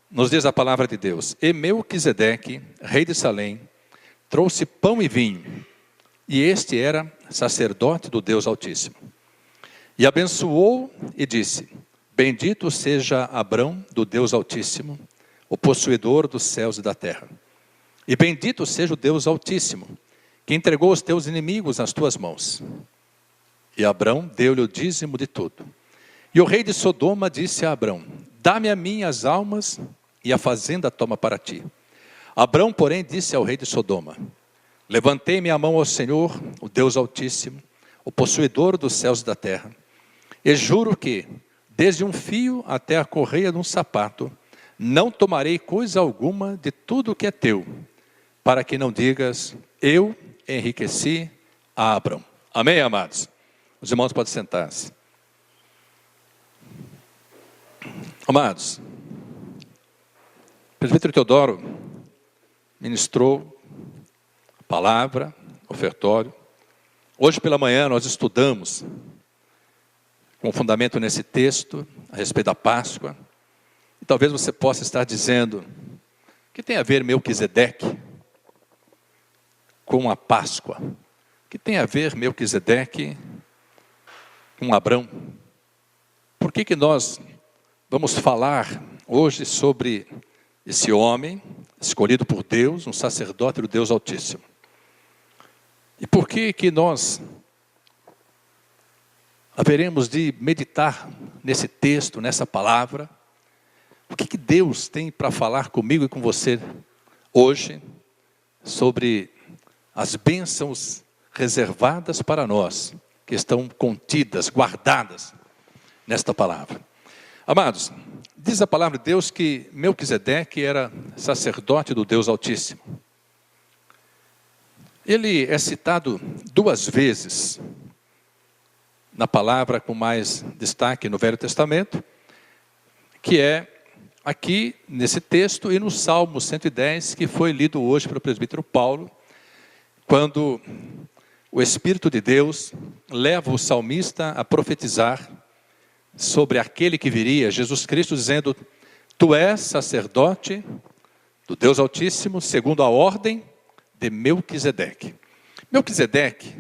nos diz a palavra de Deus: e Melquisedeque, rei de Salém, trouxe pão e vinho, e este era sacerdote do Deus Altíssimo. E abençoou e disse: bendito seja Abrão do Deus Altíssimo, o possuidor dos céus e da terra. E bendito seja o Deus Altíssimo, que entregou os teus inimigos nas tuas mãos. E Abrão deu-lhe o dízimo de tudo. E o rei de Sodoma disse a Abrão: dá-me a mim as almas, e a fazenda toma para ti. Abrão, porém, disse ao rei de Sodoma: levantei minha mão ao Senhor, o Deus Altíssimo, o possuidor dos céus e da terra, e juro que, desde um fio até a correia de um sapato, não tomarei coisa alguma de tudo que é teu, para que não digas: eu enriqueci a Abrão. Amém, amados? Os irmãos podem sentar-se. Amados, o presbítero Teodoro ministrou a palavra, ofertório. Hoje pela manhã nós estudamos, com fundamento nesse texto, a respeito da Páscoa. E talvez você possa estar dizendo: o que tem a ver Melquisedeque com a Páscoa? O que tem a ver Melquisedeque com Abrão? Por que nós vamos falar hoje sobre esse homem escolhido por Deus, um sacerdote do Deus Altíssimo? E por que nós haveremos de meditar nesse texto, nessa palavra? O que Deus tem para falar comigo e com você hoje sobre as bênçãos reservadas para nós, que estão contidas, guardadas nesta palavra? Amados, diz a palavra de Deus que Melquisedeque era sacerdote do Deus Altíssimo. Ele é citado 2 vezes na palavra com mais destaque no Velho Testamento, que é aqui nesse texto e no Salmo 110, que foi lido hoje pelo presbítero Paulo, quando o Espírito de Deus leva o salmista a profetizar sobre aquele que viria, Jesus Cristo, dizendo: tu és sacerdote do Deus Altíssimo, segundo a ordem de Melquisedeque. Melquisedeque,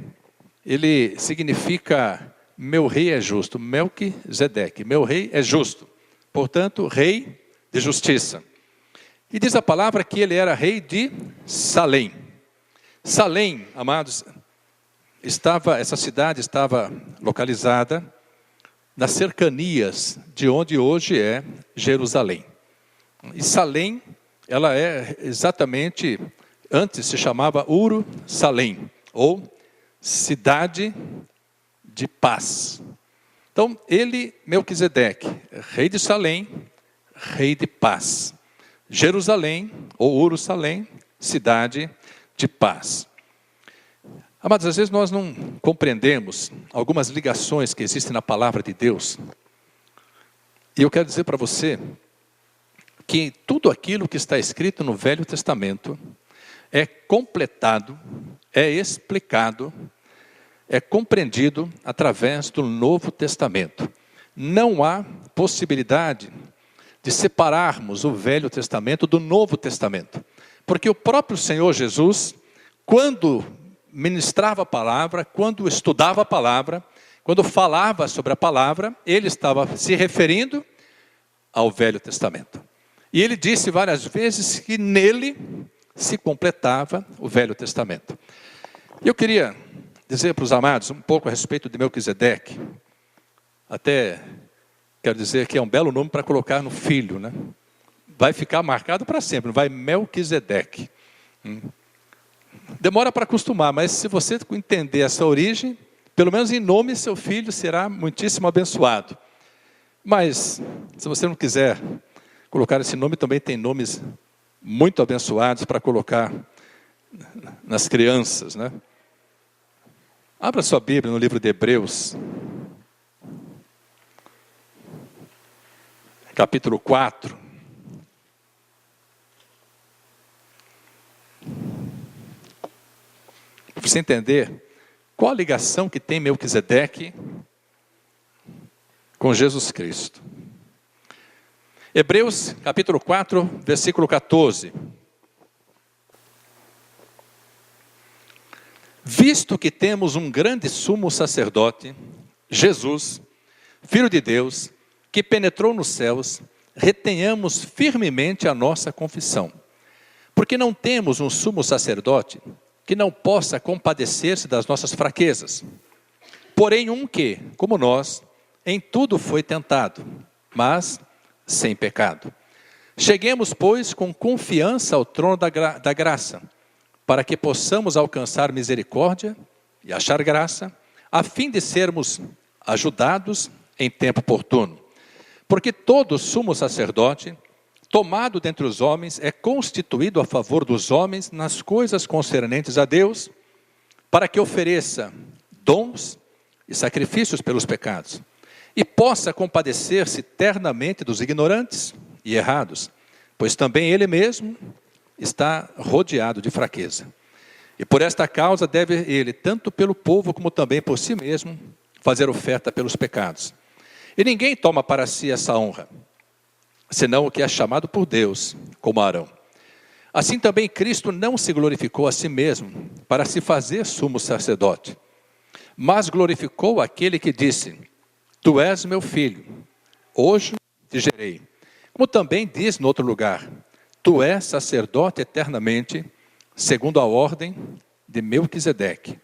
ele significa meu rei é justo. Melquisedeque, meu rei é justo. Portanto, rei de justiça. E diz a palavra que ele era rei de Salém. Salém, amados, essa cidade estava localizada nas cercanias de onde hoje é Jerusalém. E Salém, ela é exatamente, antes se chamava Uru-Salém, ou cidade de paz. Então, ele, Melquisedeque, rei de Salém, rei de paz. Jerusalém, ou Uru-Salém, cidade de paz. Amados, às vezes nós não compreendemos algumas ligações que existem na palavra de Deus. E eu quero dizer para você que tudo aquilo que está escrito no Velho Testamento é completado, é explicado, é compreendido através do Novo Testamento. Não há possibilidade de separarmos o Velho Testamento do Novo Testamento. Porque o próprio Senhor Jesus, quando ministrava a palavra, quando estudava a palavra, quando falava sobre a palavra, ele estava se referindo ao Velho Testamento. E ele disse várias vezes que nele se completava o Velho Testamento. E eu queria dizer para os amados um pouco a respeito de Melquisedeque. Até quero dizer que é um belo nome para colocar no filho, né? Vai ficar marcado para sempre, vai Melquisedeque. Demora para acostumar, mas se você entender essa origem, pelo menos em nome seu filho será muitíssimo abençoado. Mas, se você não quiser colocar esse nome, também tem nomes muito abençoados para colocar nas crianças, né? Abra sua Bíblia no livro de Hebreus, capítulo 4. Para você entender qual a ligação que tem Melquisedeque com Jesus Cristo. Hebreus capítulo 4, versículo 14. Visto que temos um grande sumo sacerdote, Jesus, Filho de Deus, que penetrou nos céus, retenhamos firmemente a nossa confissão. Porque não temos um sumo sacerdote que não possa compadecer-se das nossas fraquezas. Porém um que, como nós, em tudo foi tentado, mas sem pecado. Cheguemos, pois, com confiança ao trono da graça, para que possamos alcançar misericórdia e achar graça, a fim de sermos ajudados em tempo oportuno. Porque todo sumo sacerdote, tomado dentre os homens, é constituído a favor dos homens nas coisas concernentes a Deus, para que ofereça dons e sacrifícios pelos pecados, e possa compadecer-se ternamente dos ignorantes e errados, pois também ele mesmo está rodeado de fraqueza. E por esta causa deve ele, tanto pelo povo como também por si mesmo, fazer oferta pelos pecados. E ninguém toma para si essa honra, senão o que é chamado por Deus, como Arão. Assim também Cristo não se glorificou a si mesmo para se fazer sumo sacerdote, mas glorificou aquele que disse: Tu és meu filho, hoje te gerei. Como também diz no outro lugar: Tu és sacerdote eternamente, segundo a ordem de Melquisedeque,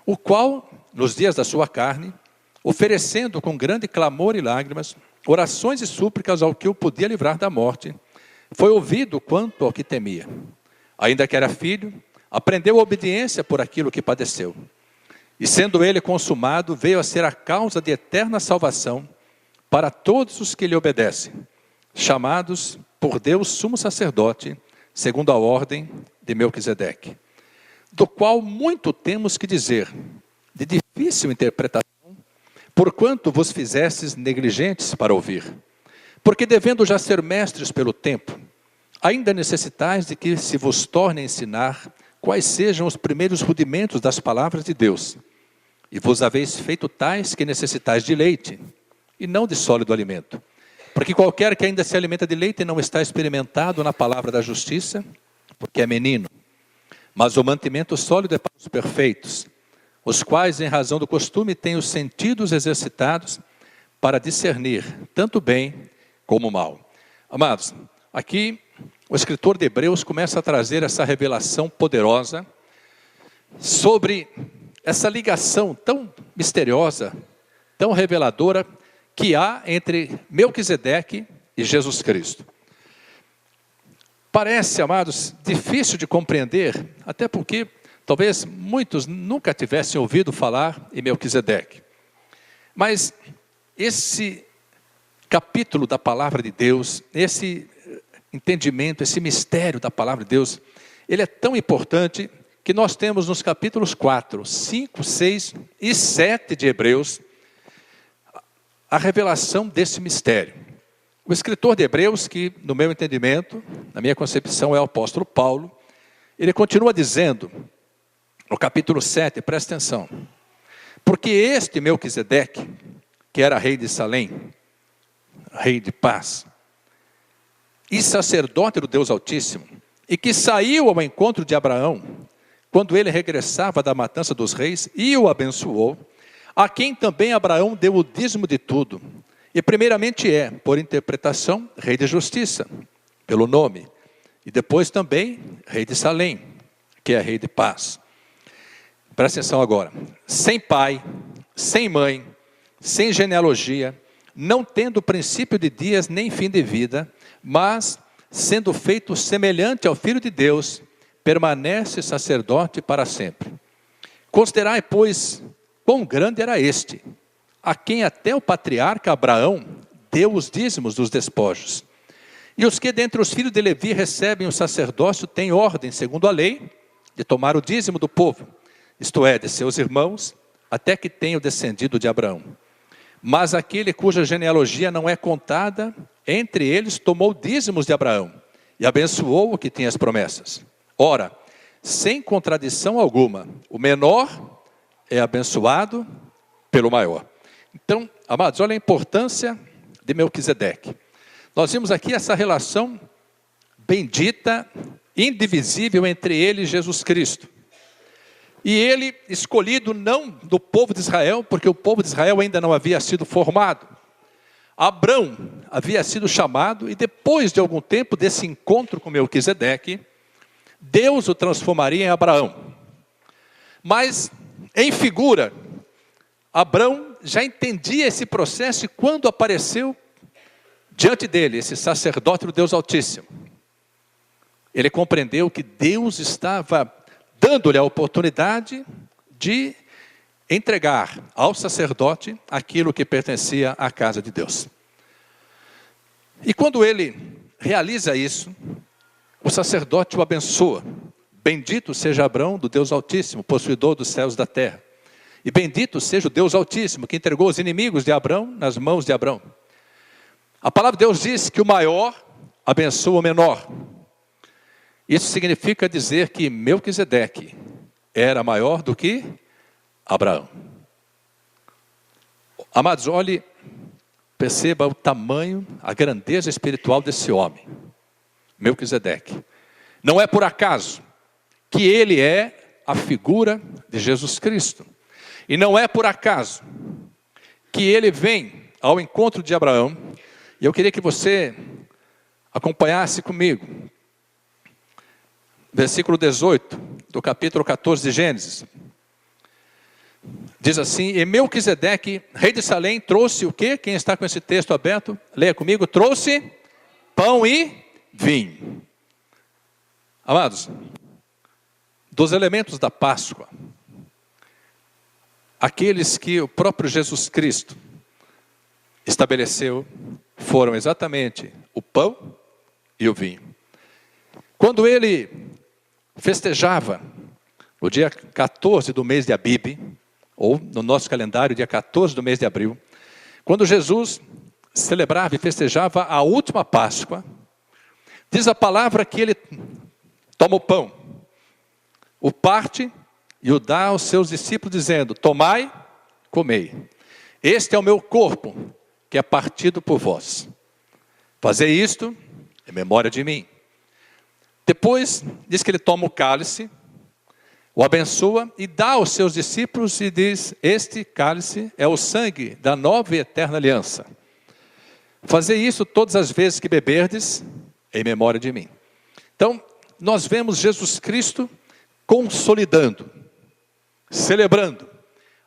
o qual, nos dias da sua carne, oferecendo com grande clamor e lágrimas, orações e súplicas ao que o podia livrar da morte, foi ouvido quanto ao que temia. Ainda que era filho, aprendeu a obediência por aquilo que padeceu. E sendo ele consumado, veio a ser a causa de eterna salvação para todos os que lhe obedecem, chamados por Deus sumo sacerdote, segundo a ordem de Melquisedeque, do qual muito temos que dizer, de difícil interpretação, porquanto vos fizestes negligentes para ouvir. Porque devendo já ser mestres pelo tempo, ainda necessitais de que se vos torne a ensinar quais sejam os primeiros rudimentos das palavras de Deus. E vos haveis feito tais que necessitais de leite, e não de sólido alimento. Porque qualquer que ainda se alimenta de leite não está experimentado na palavra da justiça, porque é menino. Mas o mantimento sólido é para os perfeitos, os quais, em razão do costume, têm os sentidos exercitados para discernir tanto bem como mal. Amados, aqui o escritor de Hebreus começa a trazer essa revelação poderosa sobre essa ligação tão misteriosa, tão reveladora, que há entre Melquisedeque e Jesus Cristo. Parece, amados, difícil de compreender, até porque talvez muitos nunca tivessem ouvido falar em Melquisedeque. Mas esse capítulo da palavra de Deus, esse entendimento, esse mistério da palavra de Deus, ele é tão importante que nós temos nos capítulos 4, 5, 6 e 7 de Hebreus, a revelação desse mistério. O escritor de Hebreus, que no meu entendimento, na minha concepção, é o apóstolo Paulo, ele continua dizendo, no capítulo 7, presta atenção: porque este Melquisedeque, que era rei de Salém, rei de paz, e sacerdote do Deus Altíssimo, e que saiu ao encontro de Abraão, quando ele regressava da matança dos reis, e o abençoou, a quem também Abraão deu o dízimo de tudo, e primeiramente é, por interpretação, rei de justiça, pelo nome, e depois também rei de Salém, que é rei de paz. Presta atenção agora: sem pai, sem mãe, sem genealogia, não tendo princípio de dias nem fim de vida, mas sendo feito semelhante ao Filho de Deus, permanece sacerdote para sempre. Considerai, pois, quão grande era este, a quem até o patriarca Abraão deu os dízimos dos despojos. E os que dentre os filhos de Levi recebem o sacerdócio têm ordem, segundo a lei, de tomar o dízimo do povo, isto é, de seus irmãos, até que tenham descendido de Abraão. Mas aquele cuja genealogia não é contada, entre eles tomou dízimos de Abraão, e abençoou o que tinha as promessas. Ora, sem contradição alguma, o menor é abençoado pelo maior. Então, amados, olha a importância de Melquisedeque. nós vimos aqui essa relação bendita, indivisível entre ele e Jesus Cristo. E ele, escolhido não do povo de Israel, porque o povo de Israel ainda não havia sido formado. Abrão havia sido chamado, e depois de algum tempo desse encontro com Melquisedeque, Deus o transformaria em Abraão. Mas, em figura, Abrão já entendia esse processo, e quando apareceu diante dele esse sacerdote do Deus Altíssimo, ele compreendeu que Deus estava dando-lhe a oportunidade de entregar ao sacerdote aquilo que pertencia à casa de Deus. E quando ele realiza isso, o sacerdote o abençoa. Bendito seja Abrão do Deus Altíssimo, possuidor dos céus e da terra. E bendito seja o Deus Altíssimo, que entregou os inimigos de Abrão nas mãos de Abrão. A palavra de Deus diz que o maior abençoa o menor. Isso significa dizer que Melquisedeque era maior do que Abraão. Amados, olhe, perceba o tamanho, a grandeza espiritual desse homem, Melquisedeque. Não é por acaso que ele é a figura de Jesus Cristo. E não é por acaso que ele vem ao encontro de Abraão. E eu queria que você acompanhasse comigo. Versículo 18 do capítulo 14 de Gênesis. Diz assim: e Melquisedeque, rei de Salém, trouxe o quê? Quem está com esse texto aberto? Leia comigo. Trouxe pão e vinho. Amados, dos elementos da Páscoa, aqueles que o próprio Jesus Cristo estabeleceu foram exatamente o pão e o vinho. Quando ele festejava no dia 14 do mês de Abibe, ou no nosso calendário, dia 14 do mês de abril, quando Jesus celebrava e festejava a última Páscoa, diz a palavra que ele toma o pão, o parte e o dá aos seus discípulos, dizendo: tomai, comei, este é o meu corpo, que é partido por vós. Fazei isto em memória de mim. Depois, diz que ele toma o cálice, o abençoa e dá aos seus discípulos e diz: este cálice é o sangue da nova e eterna aliança. Fazei isso todas as vezes que beberdes, em memória de mim. Então, nós vemos Jesus Cristo consolidando, celebrando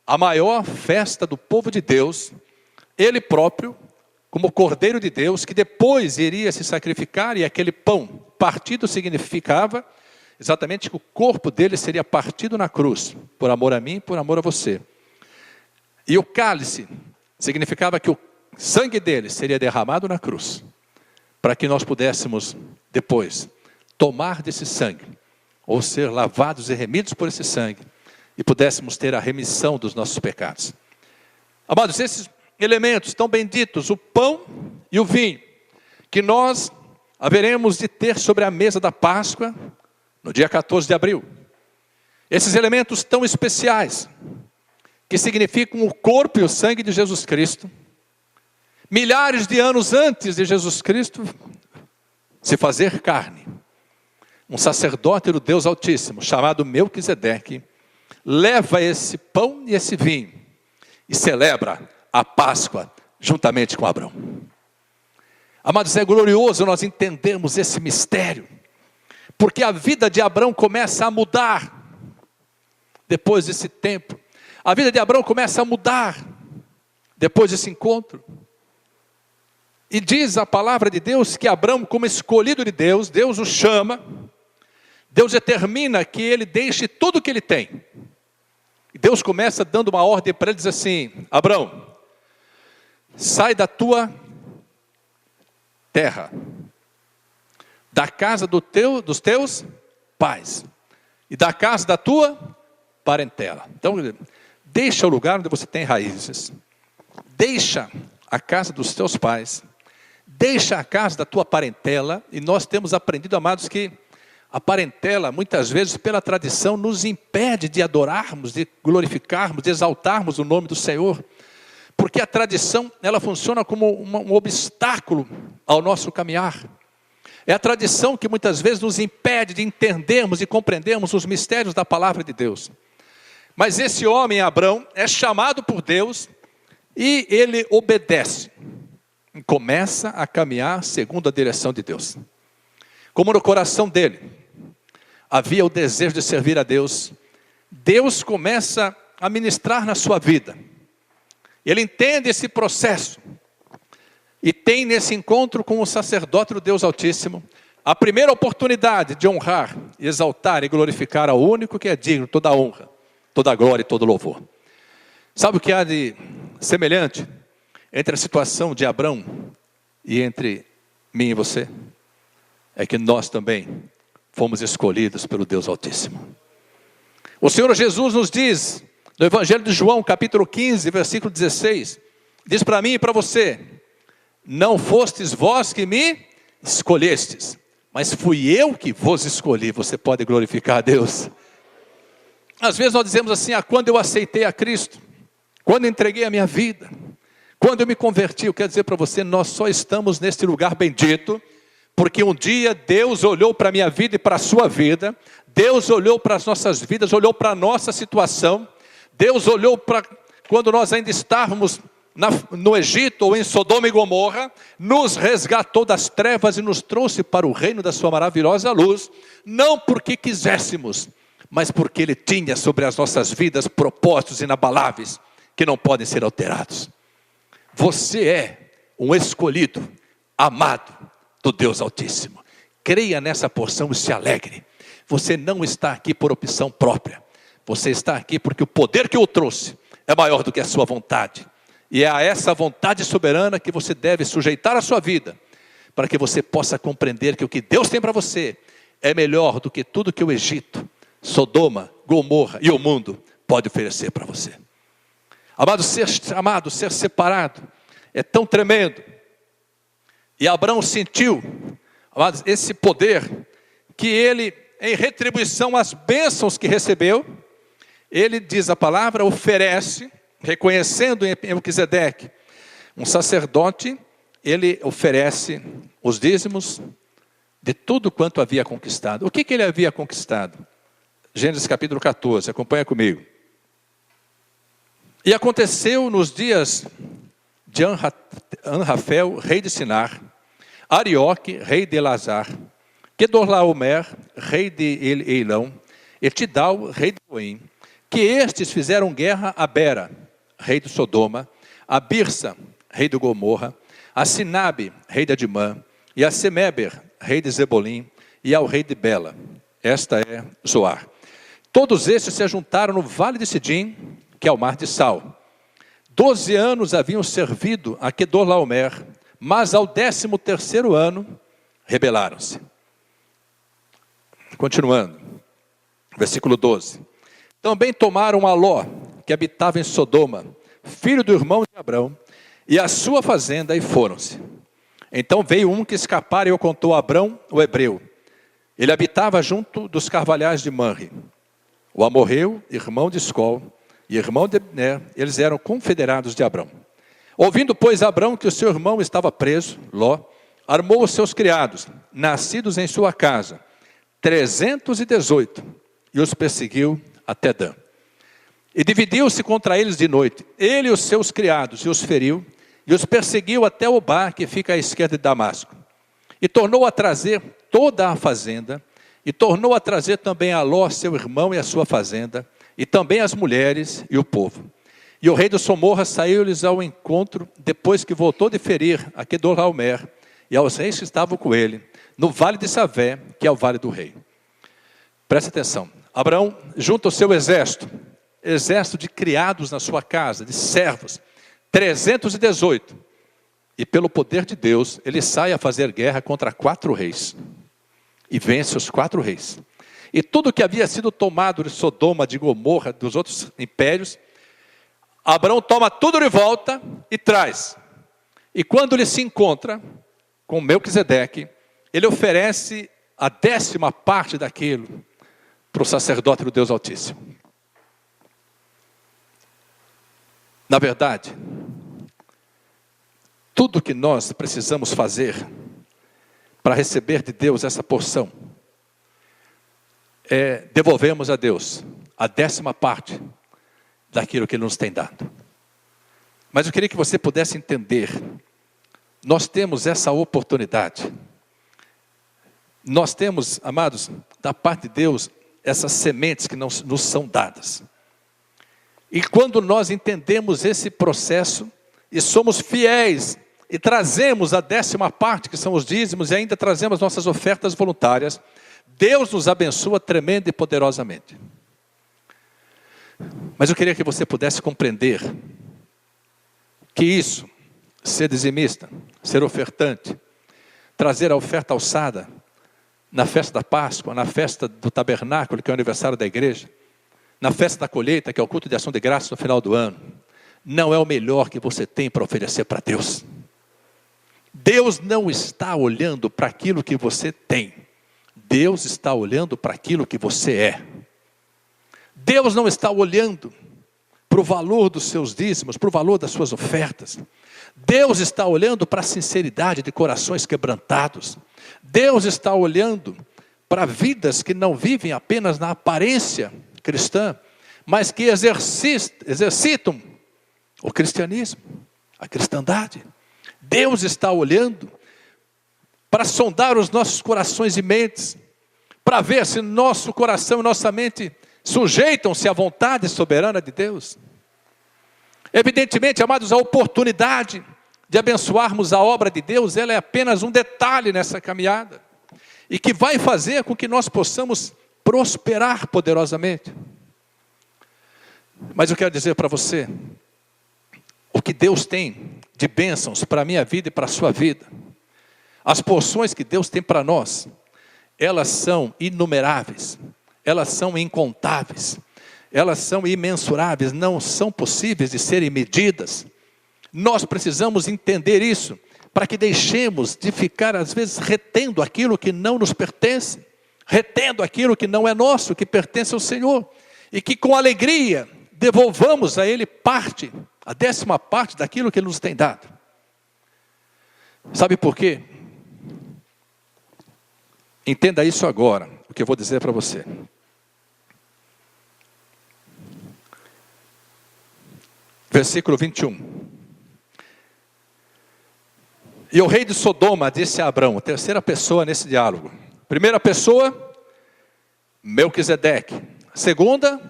a maior festa do povo de Deus, ele próprio, como Cordeiro de Deus, que depois iria se sacrificar, e aquele pão partido significava exatamente que o corpo dele seria partido na cruz, por amor a mim e por amor a você. E o cálice significava que o sangue dele seria derramado na cruz, para que nós pudéssemos depois tomar desse sangue, ou ser lavados e remidos por esse sangue, e pudéssemos ter a remissão dos nossos pecados. Amados, esses elementos tão benditos, o pão e o vinho, que nós haveremos de ter sobre a mesa da Páscoa, no dia 14 de abril. Esses elementos tão especiais, que significam o corpo e o sangue de Jesus Cristo, milhares de anos antes de Jesus Cristo se fazer carne, um sacerdote do Deus Altíssimo, chamado Melquisedeque, leva esse pão e esse vinho, e celebra a Páscoa juntamente com Abraão. Amados, é glorioso nós entendermos esse mistério, porque a vida de Abraão começa a mudar, depois desse tempo. A vida de Abraão começa a mudar, depois desse encontro. E diz a palavra de Deus que Abraão, como escolhido de Deus, Deus o chama, Deus determina que ele deixe tudo o que ele tem. E Deus começa dando uma ordem para ele, diz assim: Abraão, sai da tua terra, da casa dos teus pais, e da casa da tua parentela. Então, deixa o lugar onde você tem raízes, deixa a casa dos teus pais, deixa a casa da tua parentela. E nós temos aprendido, amados, que a parentela, muitas vezes, pela tradição, nos impede de adorarmos, de glorificarmos, de exaltarmos o nome do Senhor. porque a tradição, ela funciona como um obstáculo ao nosso caminhar. É a tradição que muitas vezes nos impede de entendermos e compreendermos os mistérios da palavra de Deus. Mas esse homem, Abrão, é chamado por Deus e ele obedece. E começa a caminhar segundo a direção de Deus. Como no coração dele havia o desejo de servir a Deus, Deus começa a ministrar na sua vida. Ele entende esse processo e tem nesse encontro com o sacerdote do Deus Altíssimo a primeira oportunidade de honrar, exaltar e glorificar ao único que é digno de toda a honra, toda a glória e todo louvor. Sabe o que há de semelhante entre a situação de Abrão e entre mim e você? É que nós também fomos escolhidos pelo Deus Altíssimo. O Senhor Jesus nos diz, no Evangelho de João, capítulo 15, versículo 16, diz para mim e para você: não fostes vós que me escolhestes, mas fui eu que vos escolhi. Você pode glorificar a Deus? Às vezes nós dizemos assim: quando eu aceitei a Cristo, quando entreguei a minha vida, quando eu me converti. Eu quero dizer para você, nós só estamos neste lugar bendito porque um dia Deus olhou para a minha vida e para a sua vida, Deus olhou para as nossas vidas, olhou para a nossa situação, Deus olhou para quando nós ainda estávamos no Egito ou em Sodoma e Gomorra, nos resgatou das trevas e nos trouxe para o reino da sua maravilhosa luz, não porque quiséssemos, mas porque Ele tinha sobre as nossas vidas propósitos inabaláveis, que não podem ser alterados. Você é um escolhido, amado do Deus Altíssimo. Creia nessa porção e se alegre. Você não está aqui por opção própria. Você está aqui porque o poder que o trouxe é maior do que a sua vontade. E é a essa vontade soberana que você deve sujeitar a sua vida, para que você possa compreender que o que Deus tem para você é melhor do que tudo que o Egito, Sodoma, Gomorra e o mundo pode oferecer para você. Amado, ser separado é tão tremendo. E Abraão sentiu, amados, esse poder, que ele, em retribuição às bênçãos que recebeu, ele, diz a palavra, oferece, reconhecendo em Melquisedeque um sacerdote, ele oferece os dízimos de tudo quanto havia conquistado. O que ele havia conquistado? Gênesis capítulo 14, acompanha comigo. E aconteceu nos dias de Anrafel, rei de Sinar, Arioque, rei de Elazar, Quedorlaomer, rei de Eilão, e Tidal, rei de Goim, que estes fizeram guerra a Bera, rei de Sodoma, a Birsa, rei de Gomorra, a Sinabe, rei de Adimã, e a Semeber, rei de Zebolim, e ao rei de Bela. Esta é Zoar. Todos estes se juntaram no vale de Sidim, que é o mar de Sal. 12 anos haviam servido a Quedorlaomer, mas ao 13º ano rebelaram-se. Continuando, versículo 12. Também tomaram a Ló, que habitava em Sodoma, filho do irmão de Abrão, e a sua fazenda, e foram-se. Então veio um que escapara e o contou a Abrão, o hebreu. Ele habitava junto dos carvalhais de Manre. O amorreu, irmão de Escol, e irmão de Abner, eles eram confederados de Abrão. Ouvindo, pois, Abrão que o seu irmão estava preso, Ló, armou os seus criados, nascidos em sua casa, 318, e os perseguiu até Dan. E dividiu-se contra eles de noite, ele e os seus criados, e os feriu, e os perseguiu até Obá, que fica à esquerda de Damasco. E tornou a trazer toda a fazenda, e tornou a trazer também a Ló, seu irmão, e a sua fazenda, e também as mulheres e o povo. E o rei do Somorra saiu-lhes ao encontro, depois que voltou de ferir a Quedorlaomer, e aos reis que estavam com ele, no vale de Savé, que é o vale do rei. Preste atenção. Abraão junta o seu exército de criados na sua casa, de servos, 318. E pelo poder de Deus, ele sai a fazer guerra contra 4 reis. E vence os 4 reis. E tudo que havia sido tomado de Sodoma, de Gomorra, dos outros impérios, Abraão toma tudo de volta e traz. E quando ele se encontra com Melquisedeque, ele oferece a 10ª parte daquilo para o sacerdote do Deus Altíssimo. Na verdade, tudo que nós precisamos fazer para receber de Deus essa porção é devolvermos a Deus a 10ª parte daquilo que Ele nos tem dado. Mas eu queria que você pudesse entender, nós temos essa oportunidade. Nós temos, amados, da parte de Deus, essas sementes que nos são dadas. E quando nós entendemos esse processo, e somos fiéis, e trazemos a 10ª parte, que são os dízimos, e ainda trazemos nossas ofertas voluntárias, Deus nos abençoa tremenda e poderosamente. Mas eu queria que você pudesse compreender que isso, ser dizimista, ser ofertante, trazer a oferta alçada na festa da Páscoa, na festa do tabernáculo, que é o aniversário da igreja, na festa da colheita, que é o culto de ação de graças no final do ano, não é o melhor que você tem para oferecer para Deus. Deus não está olhando para aquilo que você tem. Deus está olhando para aquilo que você é. Deus não está olhando para o valor dos seus dízimos, para o valor das suas ofertas. Deus está olhando para a sinceridade de corações quebrantados. Deus está olhando para vidas que não vivem apenas na aparência cristã, mas que exercitam o cristianismo, a cristandade. Deus está olhando para sondar os nossos corações e mentes, para ver se nosso coração e nossa mente sujeitam-se à vontade soberana de Deus. Evidentemente, amados, a oportunidade de abençoarmos a obra de Deus, ela é apenas um detalhe nessa caminhada, e que vai fazer com que nós possamos prosperar poderosamente. Mas eu quero dizer para você, o que Deus tem de bênçãos para a minha vida e para a sua vida, as porções que Deus tem para nós, elas são inumeráveis, elas são incontáveis, elas são imensuráveis, não são possíveis de serem medidas. Nós precisamos entender isso, para que deixemos de ficar às vezes retendo aquilo que não nos pertence, retendo aquilo que não é nosso, que pertence ao Senhor, e que com alegria devolvamos a Ele parte, a 10ª parte daquilo que Ele nos tem dado. Sabe por quê? Entenda isso agora, o que eu vou dizer para você. Versículo 21. E o rei de Sodoma disse a Abrão, a terceira pessoa nesse diálogo. Primeira pessoa, Melquisedeque. Segunda,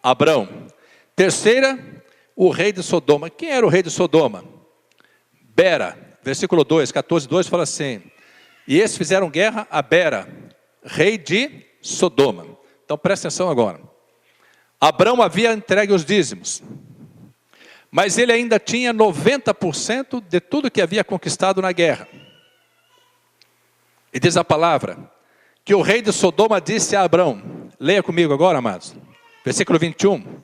Abrão. Terceira, o rei de Sodoma. Quem era o rei de Sodoma? Bera. Versículo 2, 14:2 fala assim: e esses fizeram guerra a Bera, rei de Sodoma. Então presta atenção agora. Abrão havia entregue os dízimos, mas ele ainda tinha 90% de tudo que havia conquistado na guerra. E diz a palavra, que o rei de Sodoma disse a Abrão, leia comigo agora, amados, versículo 21,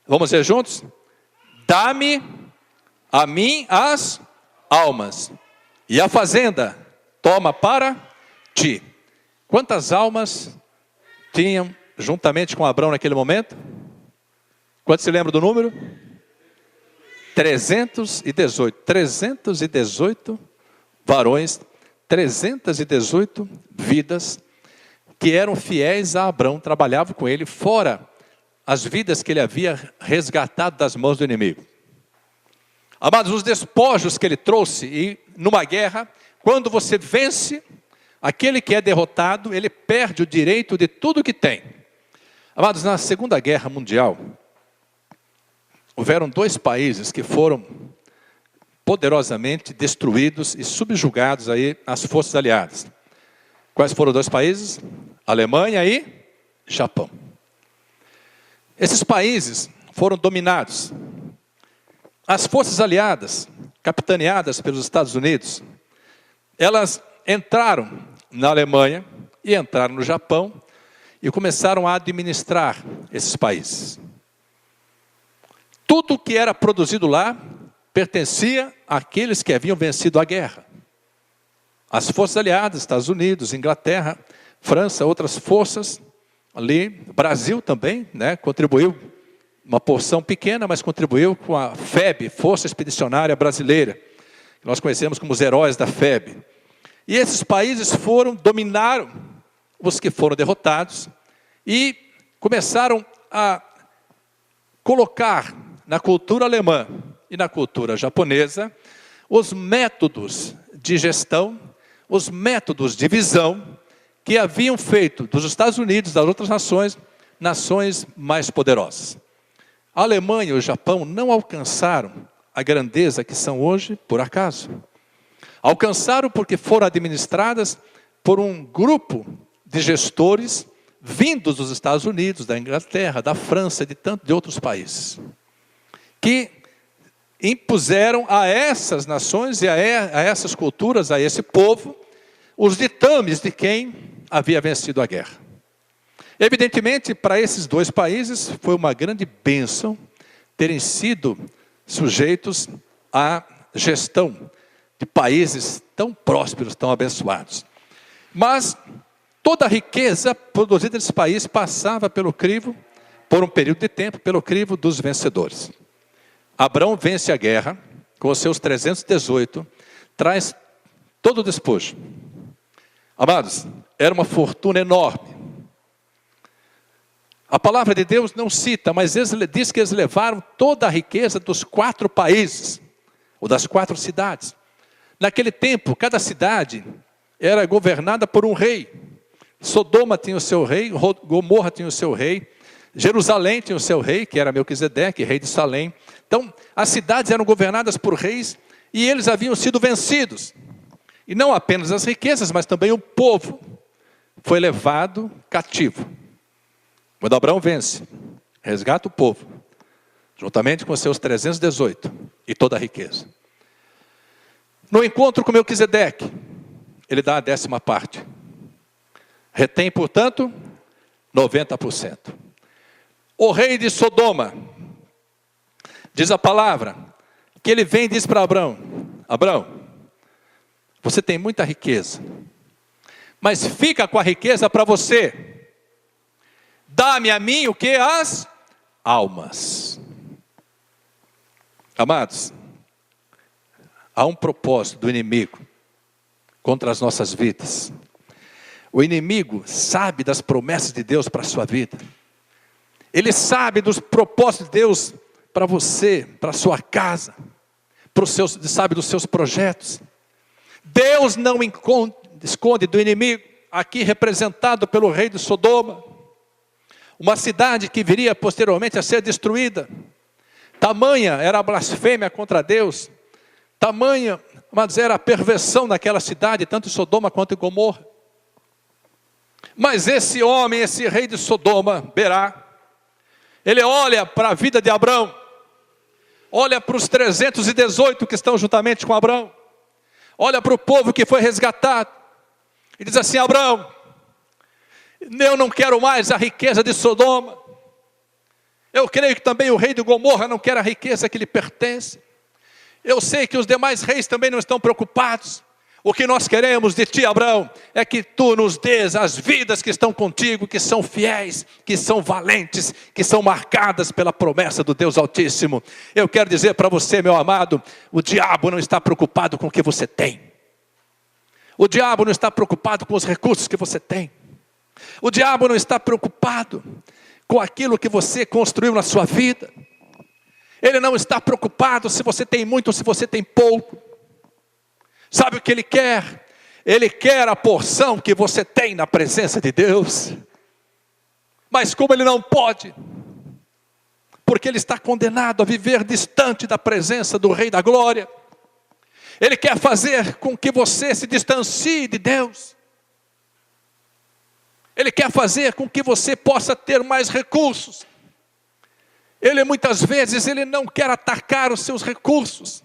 vamos ler juntos? Dá-me a mim as almas, e a fazenda toma para ti. Quantas almas tinham juntamente com Abrão naquele momento? Quantos se lembram do número? 318 varões, 318 vidas que eram fiéis a Abrão, trabalhavam com ele, fora as vidas que ele havia resgatado das mãos do inimigo. Amados, os despojos que ele trouxe, e numa guerra, quando você vence, aquele que é derrotado, ele perde o direito de tudo que tem. Amados, na Segunda Guerra Mundial, houveram 2 países que foram poderosamente destruídos e subjugados aí às forças aliadas. Quais foram 2 países? Alemanha e Japão. Esses países foram dominados. As forças aliadas, capitaneadas pelos Estados Unidos, elas entraram na Alemanha e entraram no Japão e começaram a administrar esses países. Tudo que era produzido lá pertencia àqueles que haviam vencido a guerra. As forças aliadas, Estados Unidos, Inglaterra, França, outras forças, ali, Brasil também, né, contribuiu, uma porção pequena, mas contribuiu com a FEB, Força Expedicionária Brasileira. que nós conhecemos como os heróis da FEB. E esses países dominaram os que foram derrotados e começaram a colocar na cultura alemã e na cultura japonesa os métodos de gestão, os métodos de visão que haviam feito dos Estados Unidos, das outras nações, nações mais poderosas. A Alemanha e o Japão não alcançaram a grandeza que são hoje por acaso. Alcançaram porque foram administradas por um grupo de gestores vindos dos Estados Unidos, da Inglaterra, da França, de outros países, que impuseram a essas nações e a essas culturas, a esse povo, os ditames de quem havia vencido a guerra. Evidentemente, para esses dois países, foi uma grande bênção terem sido sujeitos à gestão de países tão prósperos, tão abençoados. Mas toda a riqueza produzida nesse país passava pelo crivo, por um período de tempo, pelo crivo dos vencedores. Abrão vence a guerra, com os seus 318, traz todo o despojo. Amados, era uma fortuna enorme. A palavra de Deus não cita, mas diz que eles levaram toda a riqueza dos 4 países, ou das 4 cidades. Naquele tempo, cada cidade era governada por um rei. Sodoma tinha o seu rei, Gomorra tinha o seu rei, Jerusalém tinha o seu rei, que era Melquisedeque, rei de Salém. Então, as cidades eram governadas por reis e eles haviam sido vencidos. E não apenas as riquezas, mas também o povo foi levado cativo. Quando Abraão vence, resgata o povo, juntamente com seus 318 e toda a riqueza. No encontro com Melquisedeque, ele dá a 10ª parte. Retém, portanto, 90%. O rei de Sodoma, diz a palavra, que ele vem e diz para Abraão: Abraão, você tem muita riqueza, mas fica com a riqueza para você. Dá-me a mim o que? As almas. Amados, há um propósito do inimigo contra as nossas vidas. O inimigo sabe das promessas de Deus para a sua vida. Ele sabe dos propósitos de Deus para você, para a sua casa, sabe dos seus projetos. Deus não esconde do inimigo, aqui representado pelo rei de Sodoma, uma cidade que viria posteriormente a ser destruída. Tamanha era a blasfêmia contra Deus, tamanha, mas era a perversão naquela cidade, tanto em Sodoma quanto em Gomorra. Mas esse homem, esse rei de Sodoma, Berá, ele olha para a vida de Abrão, olha para os 318 que estão juntamente com Abrão, olha para o povo que foi resgatado, e diz assim: Abrão, eu não quero mais a riqueza de Sodoma, eu creio que também o rei de Gomorra não quer a riqueza que lhe pertence, eu sei que os demais reis também não estão preocupados. O que nós queremos de ti, Abraão, é que tu nos dês as vidas que estão contigo, que são fiéis, que são valentes, que são marcadas pela promessa do Deus Altíssimo. Eu quero dizer para você, meu amado, o diabo não está preocupado com o que você tem. O diabo não está preocupado com os recursos que você tem. O diabo não está preocupado com aquilo que você construiu na sua vida. Ele não está preocupado se você tem muito ou se você tem pouco. Sabe o que ele quer? Ele quer a porção que você tem na presença de Deus. Mas como ele não pode, porque ele está condenado a viver distante da presença do Rei da Glória, ele quer fazer com que você se distancie de Deus. Ele quer fazer com que você possa ter mais recursos. Ele muitas vezes não quer atacar os seus recursos,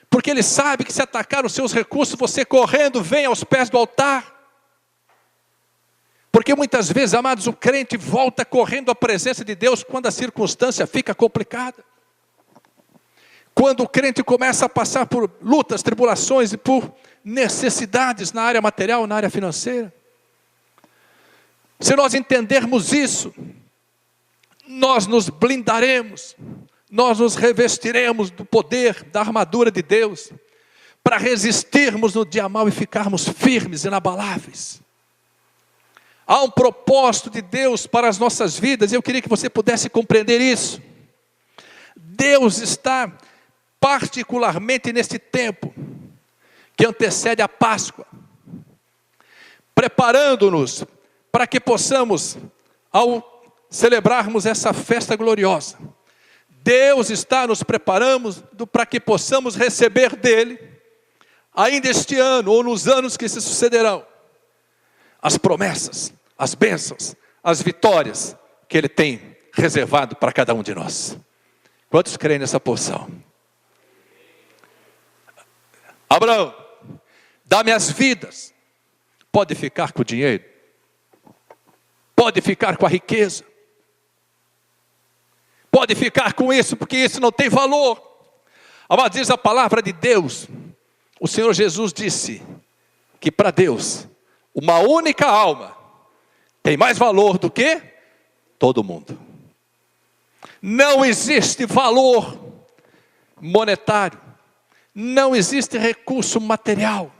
porque ele sabe que se atacar os seus recursos, você correndo vem aos pés do altar. Porque muitas vezes, amados, o crente volta correndo à presença de Deus quando a circunstância fica complicada. Quando o crente começa a passar por lutas, tribulações e por necessidades na área material, na área financeira. Se nós entendermos isso, nós nos blindaremos, nós nos revestiremos do poder, da armadura de Deus, para resistirmos no dia mau e ficarmos firmes, inabaláveis. Há um propósito de Deus para as nossas vidas, e eu queria que você pudesse compreender isso. Deus está particularmente neste tempo que antecede a Páscoa, preparando-nos para que possamos, ao celebrarmos essa festa gloriosa, Deus está nos preparando para que possamos receber dele, ainda este ano ou nos anos que se sucederão, as promessas, as bênçãos, as vitórias que ele tem reservado para cada um de nós. Quantos creem nessa porção? Abraão, dá-me as vidas. Pode ficar com o dinheiro, pode ficar com a riqueza, pode ficar com isso, porque isso não tem valor. Mas diz a palavra de Deus, o Senhor Jesus disse que para Deus uma única alma tem mais valor do que todo mundo. Não existe valor monetário, não existe recurso material,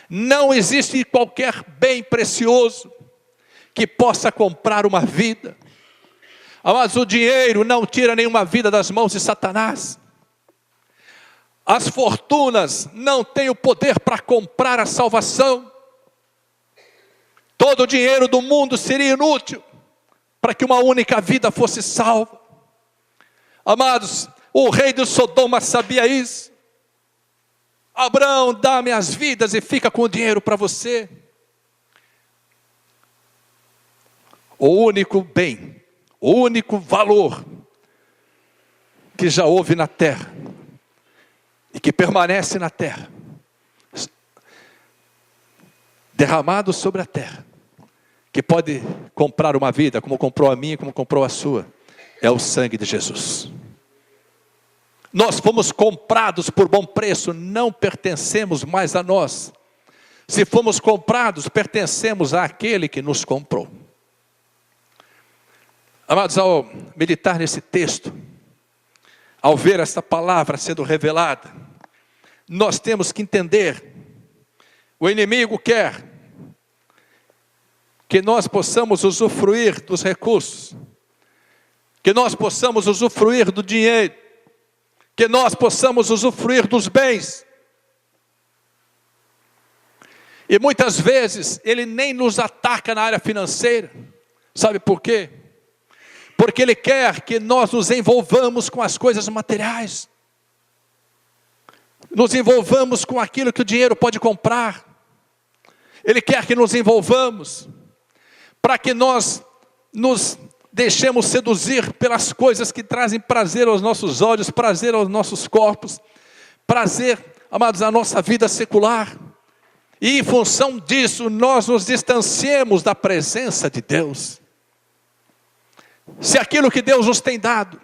não existe qualquer bem precioso que possa comprar uma vida. Mas o dinheiro não tira nenhuma vida das mãos de Satanás. As fortunas não têm o poder para comprar a salvação. Todo o dinheiro do mundo seria inútil para que uma única vida fosse salva. Amados, o rei de Sodoma sabia isso. Abraão, dá-me as vidas e fica com o dinheiro para você. O único bem, o único valor que já houve na terra e que permanece na terra, derramado sobre a terra, que pode comprar uma vida, como comprou a minha, como comprou a sua, é o sangue de Jesus. Nós fomos comprados por bom preço, não pertencemos mais a nós. Se fomos comprados, pertencemos àquele que nos comprou. Amados, ao meditar nesse texto, ao ver esta palavra sendo revelada, nós temos que entender, o inimigo quer que nós possamos usufruir dos recursos, que nós possamos usufruir do dinheiro, que nós possamos usufruir dos bens. E muitas vezes ele nem nos ataca na área financeira. Sabe por quê? Porque ele quer que nós nos envolvamos com as coisas materiais. Nos envolvamos com aquilo que o dinheiro pode comprar. Ele quer que nos envolvamos para que nós nos deixemos seduzir pelas coisas que trazem prazer aos nossos olhos, prazer aos nossos corpos, prazer, amados, à nossa vida secular. E em função disso, nós nos distanciemos da presença de Deus. Se aquilo que Deus nos tem dado,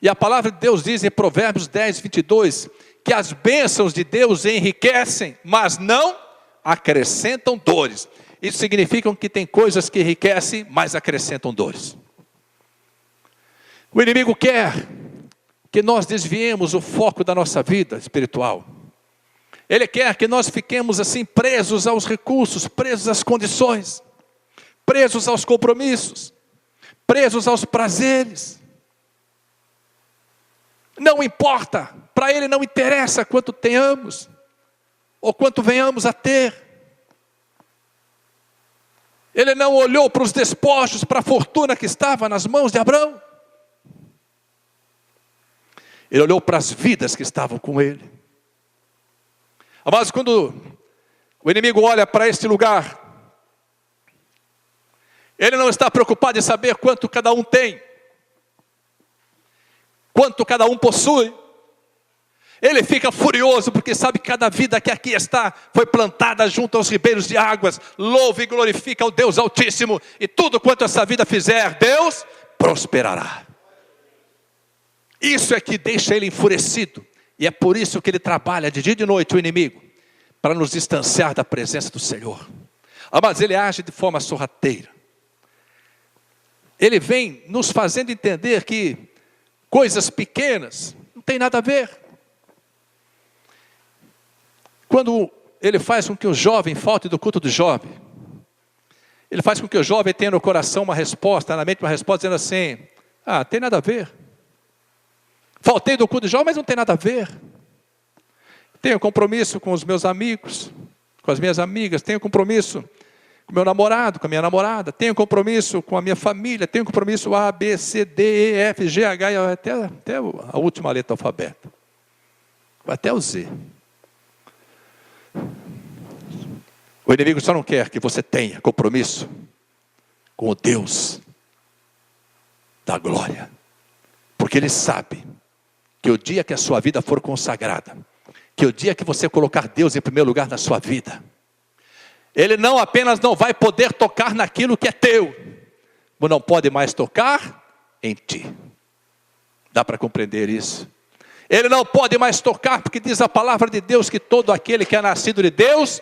e a palavra de Deus diz em Provérbios 10, 22, que as bênçãos de Deus enriquecem, mas não acrescentam dores. Isso significa que tem coisas que enriquecem, mas acrescentam dores. O inimigo quer que nós desviemos o foco da nossa vida espiritual. Ele quer que nós fiquemos assim presos aos recursos, presos às condições, presos aos compromissos, presos aos prazeres. Não importa, para ele não interessa quanto tenhamos, ou quanto venhamos a ter. Ele não olhou para os despojos, para a fortuna que estava nas mãos de Abraão. Ele olhou para as vidas que estavam com ele. Mas quando o inimigo olha para este lugar, ele não está preocupado em saber quanto cada um tem, quanto cada um possui. Ele fica furioso porque sabe que cada vida que aqui está foi plantada junto aos ribeiros de águas. Louva e glorifica ao Deus Altíssimo, e tudo quanto essa vida fizer, Deus prosperará. Isso é que deixa ele enfurecido, e é por isso que ele trabalha de dia e de noite, o inimigo, para nos distanciar da presença do Senhor. Mas ele age de forma sorrateira. Ele vem nos fazendo entender que coisas pequenas não tem nada a ver. Quando ele faz com que o jovem falte do culto do jovem, ele faz com que o jovem tenha no coração uma resposta, na mente uma resposta dizendo assim: tem nada a ver. Faltei do culto do jovem, mas não tem nada a ver. Tenho compromisso com os meus amigos, com as minhas amigas, tenho compromisso com o meu namorado, com a minha namorada, tenho compromisso com a minha família, tenho compromisso A, B, C, D, E, F, G, H, até a última letra do alfabeto. Até o Z. O inimigo só não quer que você tenha compromisso com o Deus da glória. Porque Ele sabe que o dia que a sua vida for consagrada, que o dia que você colocar Deus em primeiro lugar na sua vida, Ele não apenas não vai poder tocar naquilo que é teu, mas não pode mais tocar em ti. Dá para compreender isso? Ele não pode mais tocar, porque diz a palavra de Deus que todo aquele que é nascido de Deus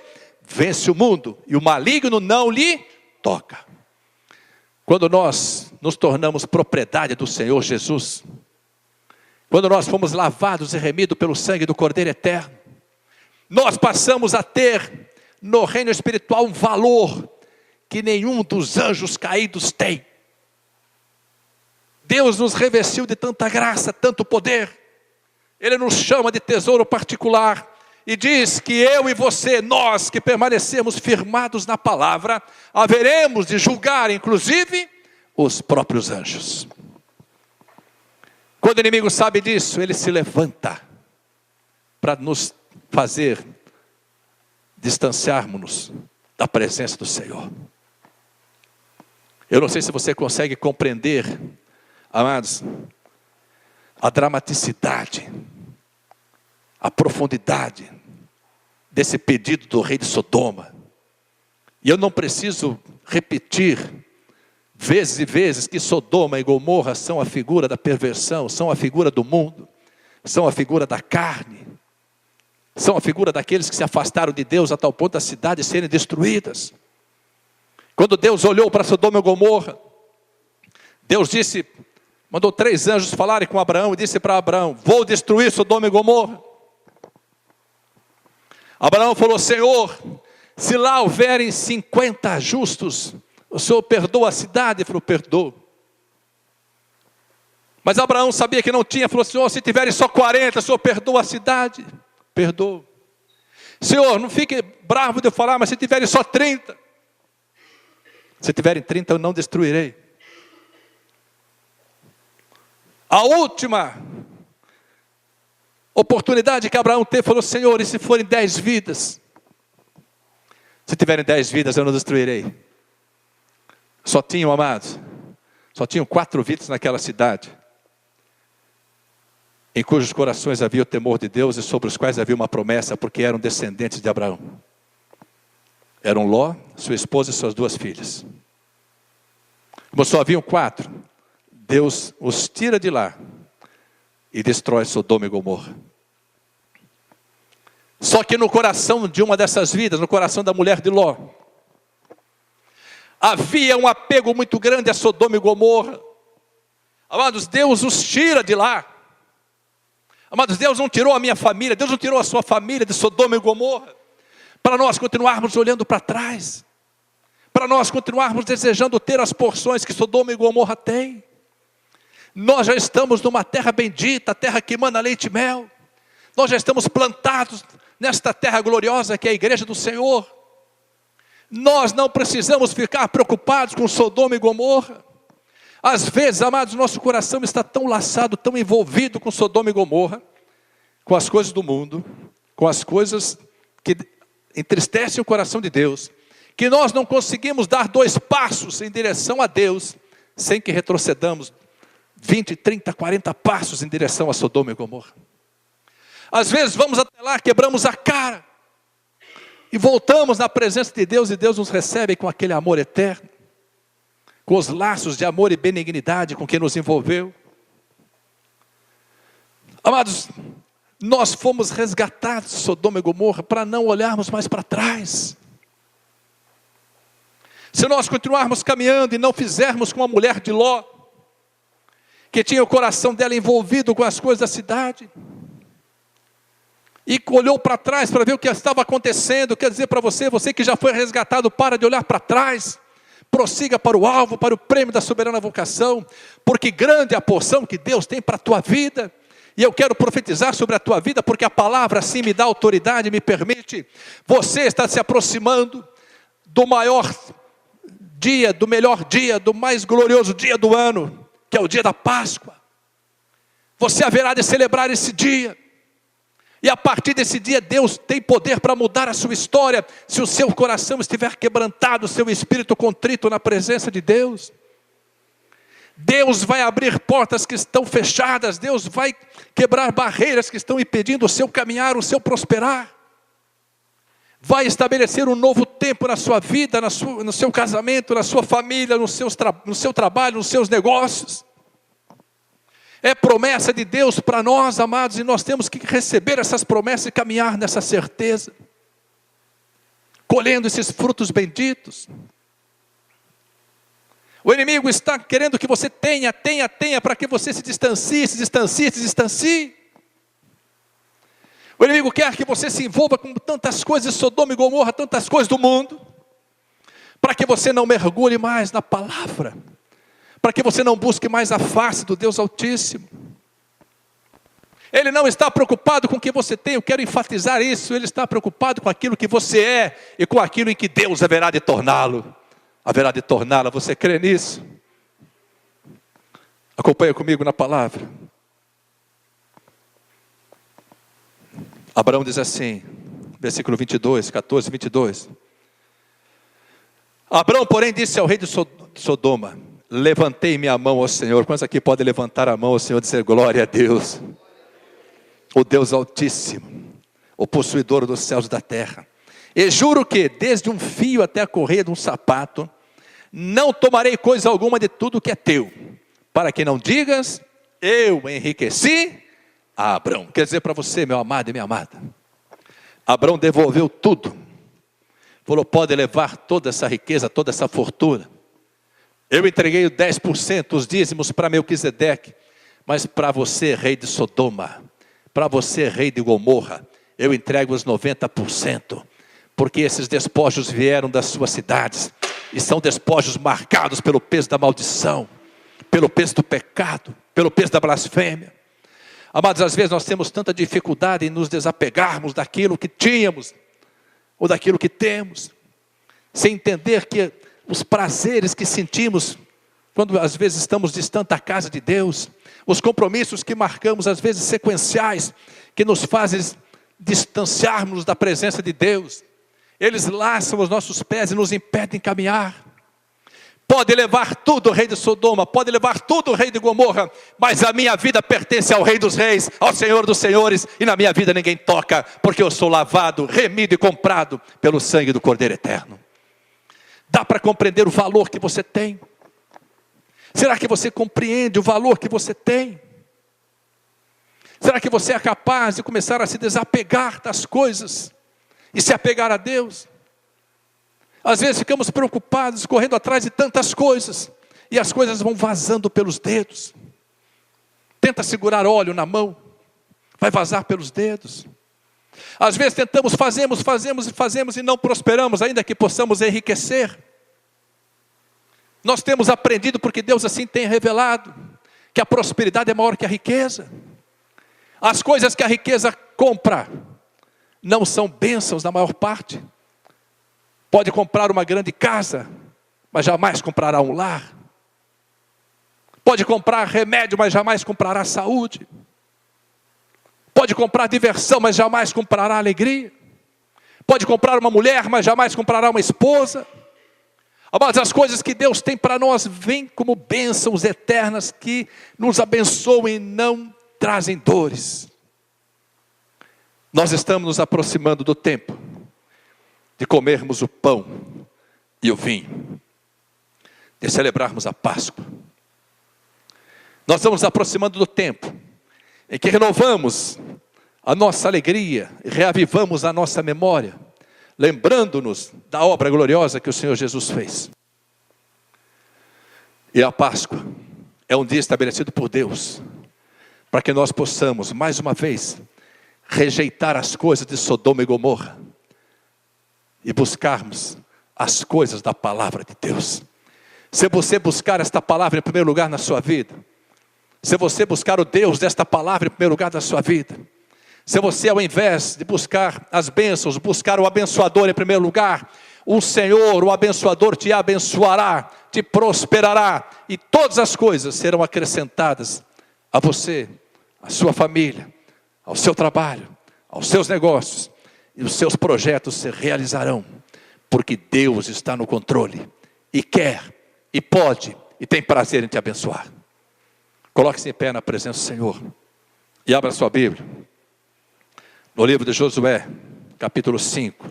vence o mundo, e o maligno não lhe toca. Quando nós nos tornamos propriedade do Senhor Jesus, quando nós fomos lavados e remidos pelo sangue do Cordeiro Eterno, nós passamos a ter no reino espiritual um valor que nenhum dos anjos caídos tem. Deus nos revestiu de tanta graça, tanto poder. Ele nos chama de tesouro particular e diz que eu e você, nós que permanecemos firmados na palavra, haveremos de julgar inclusive os próprios anjos. Quando o inimigo sabe disso, ele se levanta para nos fazer distanciarmos-nos da presença do Senhor. Eu não sei se você consegue compreender, amados, a dramaticidade, a profundidade desse pedido do rei de Sodoma. E eu não preciso repetir vezes e vezes que Sodoma e Gomorra são a figura da perversão, são a figura do mundo, são a figura da carne, são a figura daqueles que se afastaram de Deus a tal ponto das cidades serem destruídas. Quando Deus olhou para Sodoma e Gomorra, Deus disse, mandou 3 anjos falarem com Abraão e disse para Abraão: vou destruir Sodoma e Gomorra. Abraão falou: Senhor, se lá houverem 50 justos, o Senhor perdoa a cidade? Ele falou: perdoa. Mas Abraão sabia que não tinha, falou: Senhor, se tiverem só 40, o Senhor perdoa a cidade? Perdoa. Senhor, não fique bravo de eu falar, mas se tiverem só 30, se tiverem 30 eu não destruirei. A última oportunidade que Abraão teve, falou: Senhor, e se forem 10 vidas? Se tiverem 10 vidas eu não destruirei. Só tinham, amados, só tinham 4 vidas naquela cidade, em cujos corações havia o temor de Deus e sobre os quais havia uma promessa, porque eram descendentes de Abraão. Eram Ló, sua esposa e suas 2 filhas. Como só haviam 4, Deus os tira de lá e destrói Sodoma e Gomorra. Só que no coração de uma dessas vidas, no coração da mulher de Ló, havia um apego muito grande a Sodoma e Gomorra. Amados, Deus os tira de lá. Amados, Deus não tirou a minha família, Deus não tirou a sua família de Sodoma e Gomorra, para nós continuarmos olhando para trás, para nós continuarmos desejando ter as porções que Sodoma e Gomorra têm. Nós já estamos numa terra bendita, terra que emana leite e mel. Nós já estamos plantados nesta terra gloriosa que é a igreja do Senhor. Nós não precisamos ficar preocupados com Sodoma e Gomorra. Às vezes, amados, nosso coração está tão laçado, tão envolvido com Sodoma e Gomorra, com as coisas do mundo, com as coisas que entristecem o coração de Deus, que nós não conseguimos dar 2 passos em direção a Deus, sem que retrocedamos 20, 30, 40 passos em direção a Sodoma e Gomorra. Às vezes vamos até lá, quebramos a cara, e voltamos na presença de Deus, e Deus nos recebe com aquele amor eterno, com os laços de amor e benignidade com que nos envolveu. Amados, nós fomos resgatados de Sodoma e Gomorra para não olharmos mais para trás. Se nós continuarmos caminhando e não fizermos como a mulher de Ló, que tinha o coração dela envolvido com as coisas da cidade, e olhou para trás para ver o que estava acontecendo. Quer dizer para você, você que já foi resgatado, para de olhar para trás. Prossiga para o alvo, para o prêmio da soberana vocação, porque grande é a porção que Deus tem para a tua vida. E eu quero profetizar sobre a tua vida, porque a palavra assim me dá autoridade, me permite. Você está se aproximando do maior dia, do melhor dia, do mais glorioso dia do ano, que é o dia da Páscoa. Você haverá de celebrar esse dia. E a partir desse dia, Deus tem poder para mudar a sua história, se o seu coração estiver quebrantado, o seu espírito contrito na presença de Deus. Deus vai abrir portas que estão fechadas, Deus vai quebrar barreiras que estão impedindo o seu caminhar, o seu prosperar. Vai estabelecer um novo tempo na sua vida, no seu casamento, na sua família, no seu trabalho, nos seus negócios. É promessa de Deus para nós, amados, e nós temos que receber essas promessas e caminhar nessa certeza, colhendo esses frutos benditos. O inimigo está querendo que você tenha, para que você se distancie. O inimigo quer que você se envolva com tantas coisas de Sodoma e Gomorra, tantas coisas do mundo, para que você não mergulhe mais na palavra, para que você não busque mais a face do Deus Altíssimo. Ele não está preocupado com o que você tem, eu quero enfatizar isso. Ele está preocupado com aquilo que você é e com aquilo em que Deus haverá de torná-lo. Haverá de torná-la. Você crê nisso? Acompanha comigo na palavra. Abraão diz assim, versículo 22, 14, 22. Abraão, porém, disse ao rei de Sodoma: levantei minha mão ao Senhor. Quantos aqui podem levantar a mão ao Senhor e dizer glória a Deus? O Deus Altíssimo, o possuidor dos céus e da terra. E juro que, desde um fio até a correia de um sapato, não tomarei coisa alguma de tudo que é teu, para que não digas, eu enriqueci a Abrão. Quer dizer para você, meu amado e minha amada, Abrão devolveu tudo. Falou, pode levar toda essa riqueza, toda essa fortuna. Eu entreguei o 10%, os dízimos para Melquisedeque, mas para você, rei de Sodoma, para você, rei de Gomorra, eu entrego os 90%, porque esses despojos vieram das suas cidades, e são despojos marcados pelo peso da maldição, pelo peso do pecado, pelo peso da blasfêmia. Amados, às vezes nós temos tanta dificuldade em nos desapegarmos daquilo que tínhamos, ou daquilo que temos, sem entender que os prazeres que sentimos, quando às vezes estamos distantes da casa de Deus, os compromissos que marcamos, às vezes sequenciais, que nos fazem distanciarmos da presença de Deus, eles laçam os nossos pés e nos impedem de caminhar. Pode levar tudo, rei de Sodoma, pode levar tudo, rei de Gomorra, mas a minha vida pertence ao Rei dos Reis, ao Senhor dos Senhores, e na minha vida ninguém toca, porque eu sou lavado, remido e comprado pelo sangue do Cordeiro Eterno. Dá para compreender o valor que você tem? Será que você compreende o valor que você tem? Será que você é capaz de começar a se desapegar das coisas e se apegar a Deus? Às vezes ficamos preocupados, correndo atrás de tantas coisas, e as coisas vão vazando pelos dedos. Tenta segurar óleo na mão, vai vazar pelos dedos. Às vezes fazemos e não prosperamos, ainda que possamos enriquecer. Nós temos aprendido, porque Deus assim tem revelado, que a prosperidade é maior que a riqueza. As coisas que a riqueza compra não são bênçãos na maior parte. Pode comprar uma grande casa, mas jamais comprará um lar. Pode comprar remédio, mas jamais comprará saúde. Pode comprar diversão, mas jamais comprará alegria. Pode comprar uma mulher, mas jamais comprará uma esposa. Mas as coisas que Deus tem para nós vêm como bênçãos eternas que nos abençoam e não trazem dores. Nós estamos nos aproximando do tempo de comermos o pão e o vinho, de celebrarmos a Páscoa. Nós estamos nos aproximando do tempo em que renovamos a nossa alegria, reavivamos a nossa memória, lembrando-nos da obra gloriosa que o Senhor Jesus fez. E a Páscoa é um dia estabelecido por Deus, para que nós possamos, mais uma vez, rejeitar as coisas de Sodoma e Gomorra e buscarmos as coisas da palavra de Deus. Se você buscar esta palavra em primeiro lugar na sua vida, se você buscar o Deus desta palavra em primeiro lugar na sua vida, se você, ao invés de buscar as bênçãos, buscar o abençoador em primeiro lugar, o Senhor, o abençoador, te abençoará, te prosperará, e todas as coisas serão acrescentadas a você, à sua família, ao seu trabalho, aos seus negócios, e os seus projetos se realizarão, porque Deus está no controle, e quer, e pode, e tem prazer em te abençoar. Coloque-se em pé na presença do Senhor, e abra sua Bíblia, no livro de Josué, capítulo 5.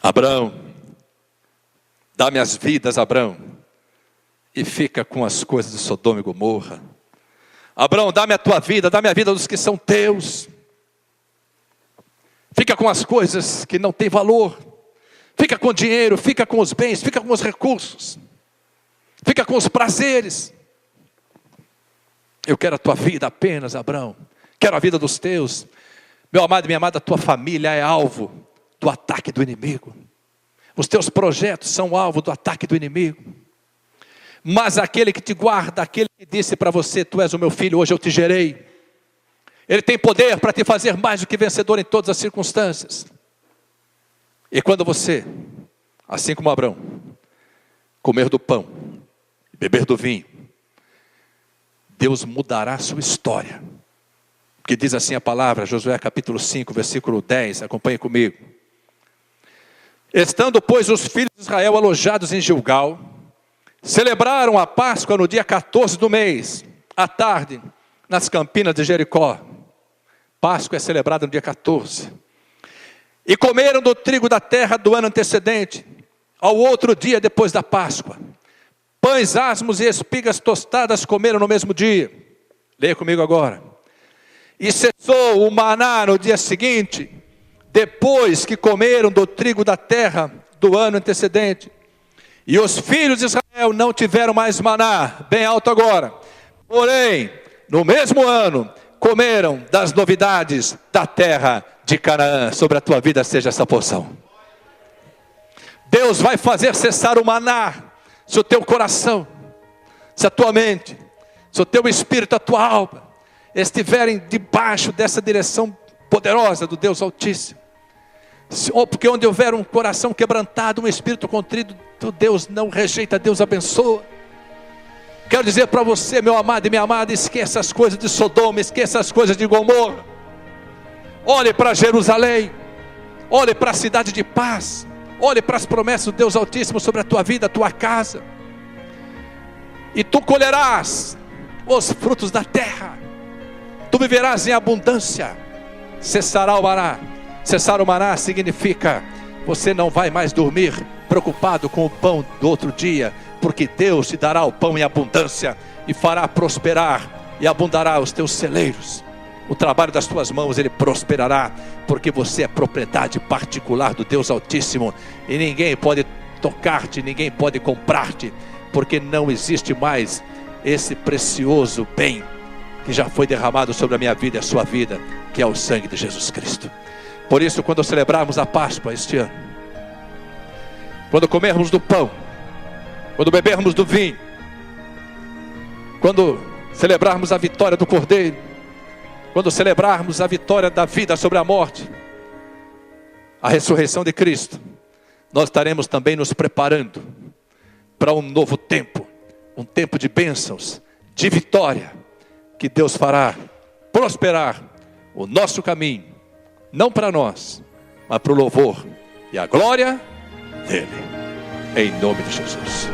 Abrão, dá-me as vidas, Abrão, e fica com as coisas de Sodoma e Gomorra. Abrão, dá-me a tua vida, dá-me a vida dos que são teus. Fica com as coisas que não têm valor. Fica com o dinheiro, fica com os bens, fica com os recursos. Fica com os prazeres. Eu quero a tua vida apenas, Abrão. Quero a vida dos teus. Meu amado e minha amada, a tua família é alvo do ataque do inimigo. Os teus projetos são alvo do ataque do inimigo. Mas aquele que te guarda, aquele que disse para você, tu és o meu filho, hoje eu te gerei. Ele tem poder para te fazer mais do que vencedor em todas as circunstâncias. E quando você, assim como Abrão, comer do pão, beber do vinho, Deus mudará a sua história. Porque diz assim a palavra, Josué capítulo 5, versículo 10, acompanhe comigo. Estando, pois, os filhos de Israel alojados em Gilgal, celebraram a Páscoa no dia 14 do mês, à tarde, nas campinas de Jericó. Páscoa é celebrada no dia 14. E comeram do trigo da terra do ano antecedente, ao outro dia depois da Páscoa. Pães asmos e espigas tostadas comeram no mesmo dia. Leia comigo agora. E cessou o maná no dia seguinte, depois que comeram do trigo da terra do ano antecedente. E os filhos de Israel não tiveram mais maná, bem alto agora. Porém, no mesmo ano, comeram das novidades da terra de Canaã. Sobre a tua vida seja essa porção. Deus vai fazer cessar o maná, se o teu coração, se a tua mente, se o teu espírito, a tua alma, estiverem debaixo dessa direção poderosa do Deus Altíssimo. Porque onde houver um coração quebrantado, um espírito contrito, Deus não rejeita, Deus abençoa. Quero dizer para você, meu amado e minha amada, esqueça as coisas de Sodoma, esqueça as coisas de Gomorra. Olhe para Jerusalém, olhe para a cidade de paz, olhe para as promessas do Deus Altíssimo sobre a tua vida, a tua casa. E tu colherás os frutos da terra, tu viverás em abundância. Cessará o maná. Cessar o maná significa, você não vai mais dormir preocupado com o pão do outro dia, porque Deus te dará o pão em abundância, e fará prosperar, e abundará os teus celeiros. O trabalho das tuas mãos, ele prosperará, porque você é propriedade particular do Deus Altíssimo, e ninguém pode tocar-te, ninguém pode comprar-te, porque não existe mais esse precioso bem, que já foi derramado sobre a minha vida e a sua vida, que é o sangue de Jesus Cristo. Por isso, quando celebrarmos a Páscoa este ano, quando comermos do pão, quando bebermos do vinho, quando celebrarmos a vitória do Cordeiro, quando celebrarmos a vitória da vida sobre a morte, a ressurreição de Cristo, nós estaremos também nos preparando para um novo tempo, um tempo de bênçãos, de vitória, que Deus fará prosperar o nosso caminho, não para nós, mas para o louvor e a glória dele, em nome de Jesus.